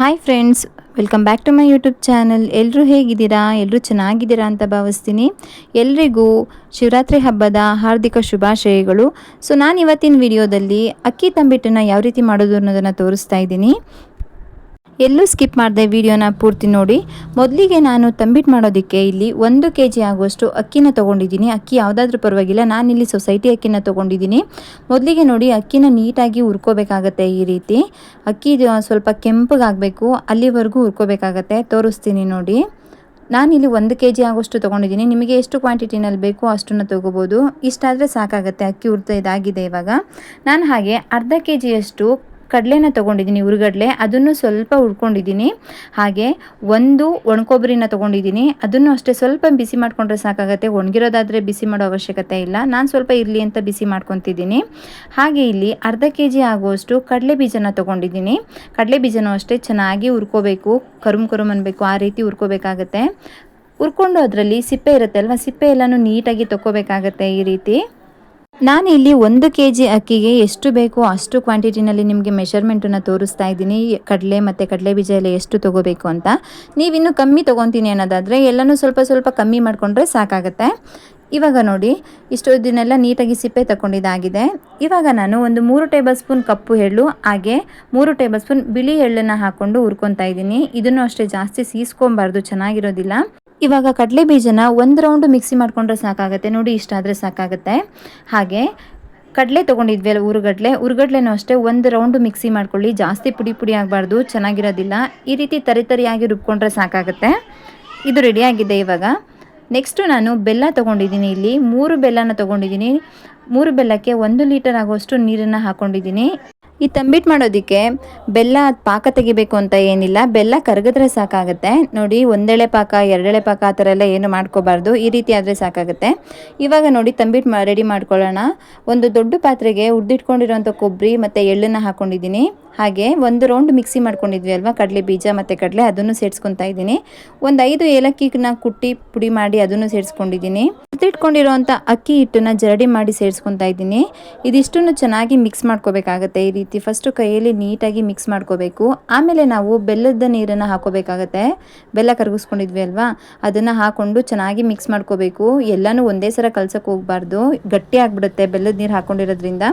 Hi friends, welcome back to my YouTube channel. ಎಲ್ಲರೂ ಹೇಗಿದ್ದೀರಾ? ಎಲ್ಲರೂ ಚೆನ್ನಾಗಿದ್ದೀರಾ ಅಂತ ಭಾವಿಸ್ತೀನಿ. ಎಲ್ರಿಗೂ ಶಿವರಾತ್ರಿ ಹಬ್ಬದ ಹಾರ್ದಿಕ ಶುಭಾಶಯಗಳು. ಸೊ ನಾನು ಇವತ್ತಿನ ವಿಡಿಯೋದಲ್ಲಿ ಅಕ್ಕಿ ತಂಬಿಟ್ಟನ್ನು ಯಾವ ರೀತಿ ಮಾಡೋದು ಅನ್ನೋದನ್ನು ತೋರಿಸ್ತಾ ಇದ್ದೀನಿ. ಎಲ್ಲೂ ಸ್ಕಿಪ್ ಮಾಡಿದೆ ವಿಡಿಯೋನ ಪೂರ್ತಿ ನೋಡಿ. ಮೊದಲಿಗೆ ನಾನು ತಂಬಿಟ್ಟು ಮಾಡೋದಕ್ಕೆ ಇಲ್ಲಿ 1 kg ಆಗುವಷ್ಟು ಅಕ್ಕಿನ ತೊಗೊಂಡಿದ್ದೀನಿ. ಅಕ್ಕಿ ಯಾವುದಾದ್ರೂ ಪರವಾಗಿಲ್ಲ, ನಾನಿಲ್ಲಿ ಸೊಸೈಟಿ ಅಕ್ಕಿನ ತೊಗೊಂಡಿದ್ದೀನಿ. ಮೊದಲಿಗೆ ನೋಡಿ, ಅಕ್ಕಿನ ನೀಟಾಗಿ ಹುರ್ಕೋಬೇಕಾಗತ್ತೆ. ಈ ರೀತಿ ಅಕ್ಕಿ ಸ್ವಲ್ಪ ಕೆಂಪಗಾಗಬೇಕು, ಅಲ್ಲಿವರೆಗೂ ಹುರ್ಕೋಬೇಕಾಗತ್ತೆ. ತೋರಿಸ್ತೀನಿ ನೋಡಿ. ನಾನಿಲ್ಲಿ 1 kg ಆಗುವಷ್ಟು ತೊಗೊಂಡಿದ್ದೀನಿ. ನಿಮಗೆ ಎಷ್ಟು ಕ್ವಾಂಟಿಟಿನಲ್ಲಿ ಬೇಕೋ ಅಷ್ಟನ್ನು ತೊಗೋಬೋದು. ಇಷ್ಟಾದರೆ ಸಾಕಾಗುತ್ತೆ. ಅಕ್ಕಿ ಹುರಿದು ಇದಾಗಿದೆ. ಇವಾಗ ನಾನು ಹಾಗೆ ಅರ್ಧ kgಯಷ್ಟು ಕಡಲೆನ ತೊಗೊಂಡಿದ್ದೀನಿ, ಹುರಿಗಡಲೆ. ಅದನ್ನು ಸ್ವಲ್ಪ ಹುರ್ಕೊಂಡಿದ್ದೀನಿ. ಹಾಗೆ 1 ಒಣಕೊಬ್ಬರಿನ ತೊಗೊಂಡಿದ್ದೀನಿ. ಅದನ್ನು ಅಷ್ಟೇ ಸ್ವಲ್ಪ ಬಿಸಿ ಮಾಡಿಕೊಂಡ್ರೆ ಸಾಕಾಗುತ್ತೆ. ಒಣಗಿರೋದಾದರೆ ಬಿಸಿ ಮಾಡೋ ಅವಶ್ಯಕತೆ ಇಲ್ಲ. ನಾನು ಸ್ವಲ್ಪ ಇರಲಿ ಅಂತ ಬಿಸಿ ಮಾಡ್ಕೊತಿದ್ದೀನಿ. ಹಾಗೆ ಇಲ್ಲಿ ಅರ್ಧ kg ಆಗುವಷ್ಟು ಕಡಲೆ ಬೀಜನ ತೊಗೊಂಡಿದ್ದೀನಿ. ಕಡಲೆ ಬೀಜನೂ ಅಷ್ಟೇ ಚೆನ್ನಾಗಿ ಹುರ್ಕೋಬೇಕು, ಕರುಮ್ ಅನ್ನಬೇಕು, ಆ ರೀತಿ ಹುರ್ಕೋಬೇಕಾಗತ್ತೆ. ಹುರ್ಕೊಂಡು ಅದರಲ್ಲಿ ಸಿಪ್ಪೆ ಇರುತ್ತೆ ಅಲ್ವಾ, ಸಿಪ್ಪೆ ಎಲ್ಲನೂ ನೀಟಾಗಿ ತೊಗೋಬೇಕಾಗತ್ತೆ. ಈ ರೀತಿ ನಾನಿಲ್ಲಿ 1 kg ಅಕ್ಕಿಗೆ ಎಷ್ಟು ಬೇಕೋ ಅಷ್ಟು ಕ್ವಾಂಟಿಟಿನಲ್ಲಿ ನಿಮಗೆ ಮೆಷರ್ಮೆಂಟನ್ನು ತೋರಿಸ್ತಾ ಇದ್ದೀನಿ. ಕಡಲೆ ಮತ್ತು ಕಡಲೆ ಬೀಜ ಎಲ್ಲ ಎಷ್ಟು ತೊಗೋಬೇಕು ಅಂತ. ನೀವಿನ್ನೂ ಕಮ್ಮಿ ತೊಗೊತೀನಿ ಅನ್ನೋದಾದರೆ ಎಲ್ಲನೂ ಸ್ವಲ್ಪ ಸ್ವಲ್ಪ ಕಮ್ಮಿ ಮಾಡಿಕೊಂಡ್ರೆ ಸಾಕಾಗುತ್ತೆ. ಇವಾಗ ನೋಡಿ, ಇಷ್ಟೊಂದಿನೆಲ್ಲ ನೀಟಾಗಿ ಸಿಪ್ಪೆ ತಗೊಂಡಿದ್ದಾಗಿದೆ. ಇವಾಗ ನಾನು ಒಂದು 3 ಟೇಬಲ್ ಸ್ಪೂನ್ ಕಪ್ಪು ಎಳ್ಳು ಹಾಗೆ 3 ಟೇಬಲ್ ಸ್ಪೂನ್ ಬಿಳಿ ಎಳ್ಳನ್ನು ಹಾಕ್ಕೊಂಡು ಹುರ್ಕೊತಾ ಇದ್ದೀನಿ. ಇದನ್ನು ಅಷ್ಟೇ ಜಾಸ್ತಿ ಸೀಸ್ಕೊಬಾರ್ದು, ಚೆನ್ನಾಗಿರೋದಿಲ್ಲ. ಇವಾಗ ಕಡಲೆ ಬೀಜನ 1 ರೌಂಡು ಮಿಕ್ಸಿ ಮಾಡಿಕೊಂಡ್ರೆ ಸಾಕಾಗುತ್ತೆ. ನೋಡಿ, ಇಷ್ಟಾದರೆ ಸಾಕಾಗುತ್ತೆ. ಹಾಗೆ ಕಡಲೆ ತೊಗೊಂಡಿದ್ವಿ ಅಲ್ಲ, ಹುರುಗಡ್ಲೆನೂ ಅಷ್ಟೇ 1 ರೌಂಡು ಮಿಕ್ಸಿ ಮಾಡ್ಕೊಳ್ಳಿ. ಜಾಸ್ತಿ ಪುಡಿ ಆಗಬಾರ್ದು, ಚೆನ್ನಾಗಿರೋದಿಲ್ಲ. ಈ ರೀತಿ ತರಿಯಾಗಿ ರುಬ್ಕೊಂಡ್ರೆ ಸಾಕಾಗುತ್ತೆ. ಇದು ರೆಡಿಯಾಗಿದೆ. ಇವಾಗ ನೆಕ್ಸ್ಟು ನಾನು ಬೆಲ್ಲ ತೊಗೊಂಡಿದ್ದೀನಿ. ಇಲ್ಲಿ 3 ಬೆಲ್ಲನ ತೊಗೊಂಡಿದ್ದೀನಿ. 3 ಬೆಲ್ಲಕ್ಕೆ 1 ಲೀಟರ್ ಆಗುವಷ್ಟು ನೀರನ್ನು ಹಾಕ್ಕೊಂಡಿದ್ದೀನಿ. ಈ ತಂಬಿಟ್ಟು ಮಾಡೋದಕ್ಕೆ ಬೆಲ್ಲ ಪಾಕ ತೆಗಿಬೇಕು ಅಂತ ಏನಿಲ್ಲ, ಬೆಲ್ಲ ಕರಗಿದ್ರೆ ಸಾಕಾಗುತ್ತೆ. ನೋಡಿ, 1 ಎಳೆ ಪಾಕ 2 ಎಳೆ ಪಾಕ ಆ ಥರ ಎಲ್ಲ ಏನು ಮಾಡ್ಕೋಬಾರ್ದು. ಈ ರೀತಿ ಆದರೆ ಸಾಕಾಗುತ್ತೆ. ಇವಾಗ ನೋಡಿ, ತಂಬಿಟ್ಟು ರೆಡಿ ಮಾಡ್ಕೊಳ್ಳೋಣ. ಒಂದು ದೊಡ್ಡ ಪಾತ್ರೆಗೆ ಹುರಿದಿಟ್ಕೊಂಡಿರೋಂಥ ಕೊಬ್ಬರಿ ಮತ್ತು ಎಳ್ಳನ್ನು ಹಾಕ್ಕೊಂಡಿದ್ದೀನಿ. ಹಾಗೆ 1 ರೌಂಡ್ ಮಿಕ್ಸಿ ಮಾಡ್ಕೊಂಡಿದ್ವಿ ಅಲ್ವಾ, ಕಡಲೆ ಬೀಜ ಮತ್ತು ಕಡಲೆ, ಅದನ್ನು ಸೇರಿಸ್ಕೊತಾ ಇದ್ದೀನಿ. ಒಂದು 5 ಏಲಕ್ಕಿನ ಕುಟ್ಟಿ ಪುಡಿ ಮಾಡಿ ಅದನ್ನು ಸೇರಿಸ್ಕೊಂಡಿದ್ದೀನಿ. ಹುರಿದಿಟ್ಕೊಂಡಿರೋಂಥ ಅಕ್ಕಿ ಹಿಟ್ಟನ್ನು ಜರಡಿ ಮಾಡಿ ಸೇರಿಸ್ಕೊತಾ ಇದ್ದೀನಿ. ಇದಿಷ್ಟನ್ನು ಚೆನ್ನಾಗಿ ಮಿಕ್ಸ್ ಮಾಡ್ಕೋಬೇಕಾಗತ್ತೆ. ಈ ರೀತಿ ಫಸ್ಟು ಕೈಯಲ್ಲಿ ನೀಟಾಗಿ ಮಿಕ್ಸ್ ಮಾಡ್ಕೋಬೇಕು. ಆಮೇಲೆ ನಾವು ಬೆಲ್ಲದ ನೀರನ್ನು ಹಾಕೋಬೇಕಾಗತ್ತೆ. ಬೆಲ್ಲ ಕರಗಿಸ್ಕೊಂಡಿದ್ವಿ ಅಲ್ವಾ, ಅದನ್ನು ಹಾಕ್ಕೊಂಡು ಚೆನ್ನಾಗಿ ಮಿಕ್ಸ್ ಮಾಡ್ಕೋಬೇಕು. ಎಲ್ಲನೂ ಒಂದೇ ಸಲ ಕಲ್ಸಕ್ಕೆ ಹೋಗಬಾರ್ದು, ಗಟ್ಟಿ ಆಗಿಬಿಡುತ್ತೆ ಬೆಲ್ಲದ ನೀರು ಹಾಕ್ಕೊಂಡಿರೋದ್ರಿಂದ.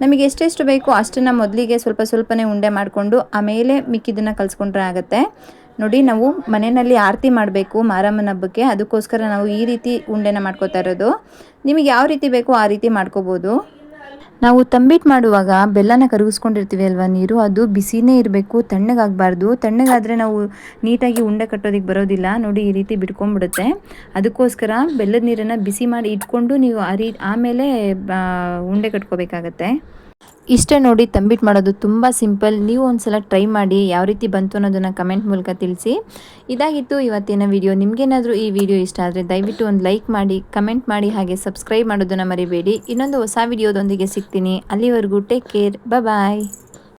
ನಮಗೆ ಎಷ್ಟೆಷ್ಟು ಬೇಕೋ ಅಷ್ಟನ್ನು ಮೊದಲಿಗೆ ಸ್ವಲ್ಪನೇ ಉಂಡೆ ಮಾಡಿಕೊಂಡು ಆಮೇಲೆ ಮಿಕ್ಕಿದ್ದನ್ನು ಕಲಿಸ್ಕೊಂಡ್ರೆ ಆಗುತ್ತೆ. ನೋಡಿ, ನಾವು ಮನೆಯಲ್ಲಿ ಆರತಿ ಮಾಡಬೇಕು ಮಾರಮ್ಮನ ಹಬ್ಬಕ್ಕೆ, ಅದಕ್ಕೋಸ್ಕರ ನಾವು ಈ ರೀತಿ ಉಂಡೆನ ಮಾಡ್ಕೋತಾ ಇರೋದು. ನಿಮಗೆ ಯಾವ ರೀತಿ ಬೇಕೋ ಆ ರೀತಿ ಮಾಡ್ಕೋಬೋದು. ನಾವು ತಂಬಿಟ್ಟು ಮಾಡುವಾಗ ಬೆಲ್ಲನ ಕರಗಿಸ್ಕೊಂಡಿರ್ತೀವಿ ಅಲ್ವಾ, ನೀರು ಅದು ಬಿಸಿನೇ ಇರಬೇಕು, ತಣ್ಣಗಾಗಬಾರ್ದು. ತಣ್ಣಗಾದರೆ ನಾವು ನೀಟಾಗಿ ಉಂಡೆ ಕಟ್ಟೋದಕ್ಕೆ ಬರೋದಿಲ್ಲ. ನೋಡಿ, ಈ ರೀತಿ ಬಿಟ್ಕೊಂಡ್ಬಿಡುತ್ತೆ. ಅದಕ್ಕೋಸ್ಕರ ಬೆಲ್ಲದ ನೀರನ್ನು ಬಿಸಿ ಮಾಡಿ ಇಟ್ಕೊಂಡು ನೀವು ಆಮೇಲೆ ಉಂಡೆ ಕಟ್ಕೋಬೇಕಾಗತ್ತೆ. ಇಷ್ಟೇ ನೋಡಿ, ತಂಬಿಟ್ಟು ಮಾಡೋದು ತುಂಬ ಸಿಂಪಲ್. ನೀವು ಒಂದ್ಸಲ ಟ್ರೈ ಮಾಡಿ, ಯಾವ ರೀತಿ ಬಂತು ಅನ್ನೋದನ್ನು ಕಮೆಂಟ್ ಮೂಲಕ ತಿಳಿಸಿ. ಇದಾಗಿತ್ತು ಇವತ್ತಿನ ವಿಡಿಯೋ. ನಿಮಗೇನಾದರೂ ಈ ವಿಡಿಯೋ ಇಷ್ಟ ಆದರೆ ದಯವಿಟ್ಟು ಒಂದು ಲೈಕ್ ಮಾಡಿ, ಕಮೆಂಟ್ ಮಾಡಿ, ಹಾಗೆ ಸಬ್ಸ್ಕ್ರೈಬ್ ಮಾಡೋದನ್ನು ಮರಿಬೇಡಿ. ಇನ್ನೊಂದು ಹೊಸ ವಿಡಿಯೋದೊಂದಿಗೆ ಸಿಗ್ತೀನಿ. ಅಲ್ಲಿವರೆಗೂ ಟೇಕ್ ಕೇರ್, ಬಾಯ್.